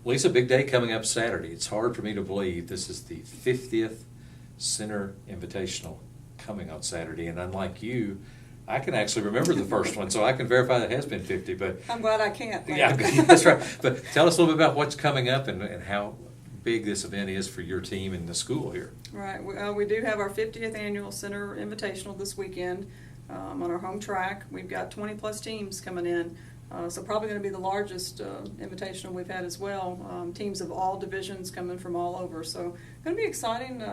Lisa, big day coming up Saturday. It's hard for me to believe this is the 50th Center Invitational coming on Saturday, and unlike you, I can actually remember the first one, so I can verify that it has been 50. But I'm glad I can't. yeah, that's right. But tell us a little bit about what's coming up and how big this event is for your team and the school here. Right. We do have our 50th annual Center Invitational this weekend on our home track. We've got 20-plus teams coming in. So probably going to be the largest invitational we've had as well. Teams of all divisions coming from all over. So going to be an exciting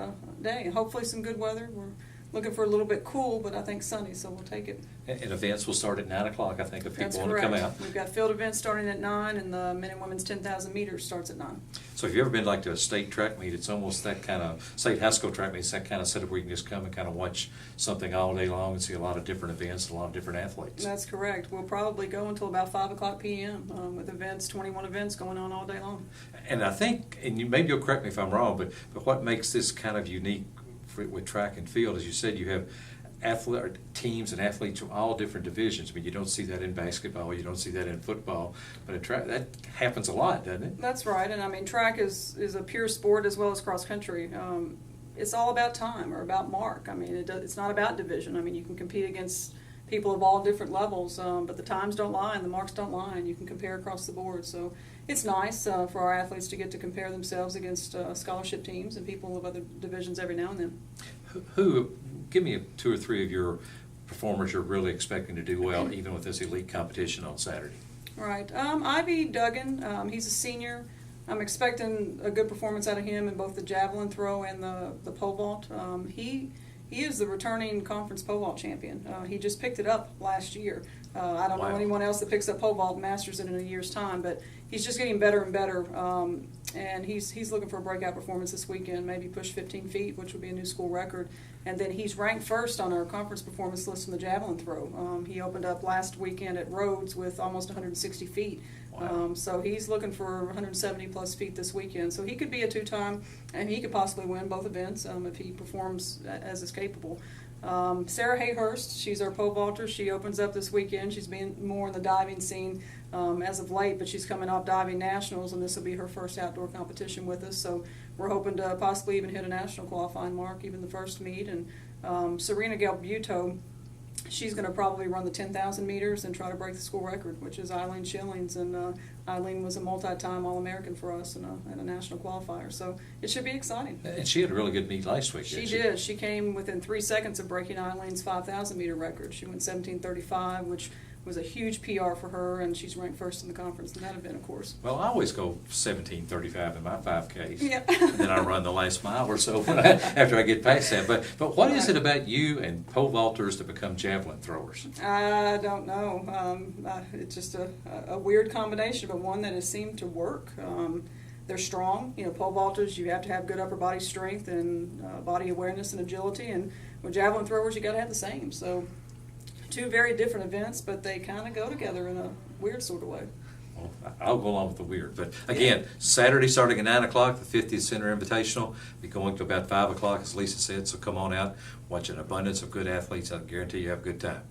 day. Hopefully some good weather. We're looking for a little bit cool, but I think sunny, so we'll take it. And events will start at 9 o'clock, I think, if people want to come out. We've got field events starting at 9, and the men and women's 10,000 meters starts at 9. So if you've ever been like to a state track meet, it's almost that kind of, state high school track meet, it's that kind of setup where you can just come and kind of watch something all day long and see a lot of different events and a lot of different athletes. That's correct. We'll probably go until about 5 o'clock p.m. With events, 21 events going on all day long. And I think, and maybe you'll correct me if I'm wrong, but what makes this kind of unique with track and field, as you said, you have teams and athletes from all different divisions. I mean, you don't see that in basketball, you don't see that in football, but in track, that happens a lot, doesn't it? That's right, and I mean, track is a pure sport as well as cross country. It's all about time or about mark. I mean, it's not about division. I mean, you can compete against people of all different levels, but the times don't lie and the marks don't lie, and you can compare across the board. So it's nice for our athletes to get to compare themselves against scholarship teams and people of other divisions every now and then. Who give me 2 or 3 of your performers you're really expecting to do well, even with this elite competition on Saturday? Right. Ivy Duggan, he's a senior. I'm expecting a good performance out of him in both the javelin throw and the pole vault. He is the returning conference pole vault champion. He just picked it up last year. I don't know anyone else that picks up pole vault and masters it in a year's time, but he's just getting better and better. And he's looking for a breakout performance this weekend, maybe push 15 feet, which would be a new school record. And then he's ranked first on our conference performance list in the javelin throw. He opened up last weekend at Rhodes with almost 160 feet. Wow. So he's looking for 170 plus feet this weekend. So he could be a 2-time, and he could possibly win both events if he performs as is capable. Sarah Hayhurst, she's our pole vaulter. She opens up this weekend. She's been more in the diving scene as of late, but she's coming off diving nationals, and this will be her first outdoor competition with us. So we're hoping to possibly even hit a national qualifying mark, even the first meet. And Serena Galbuto, she's going to probably run the 10,000 meters and try to break the school record, which is Eileen Schilling's. And Eileen was a multi-time All-American for us and a national qualifier. So it should be exciting. And she had a really good meet last week, She did. She came within 3 seconds of breaking Eileen's 5,000 meter record. She went 17:35, which was a huge PR for her, and she's ranked first in the conference in that event, of course. Well, I always go 17:35 in my 5Ks. Yeah. And then I run the last mile or so after I get past that. But what is it about you and pole vaulters to become javelin throwers? I don't know. It's just a weird combination, but one that has seemed to work. They're strong. You know, pole vaulters, you have to have good upper body strength and body awareness and agility. And with javelin throwers, you got to have the same. So 2 very different events, but they kind of go together in a weird sort of way. Well, I'll go along with the weird. But again, Saturday starting at 9 o'clock, the 50th Center Invitational. Be going to about 5 o'clock, as Lisa said. So come on out, watch an abundance of good athletes. I guarantee you have a good time.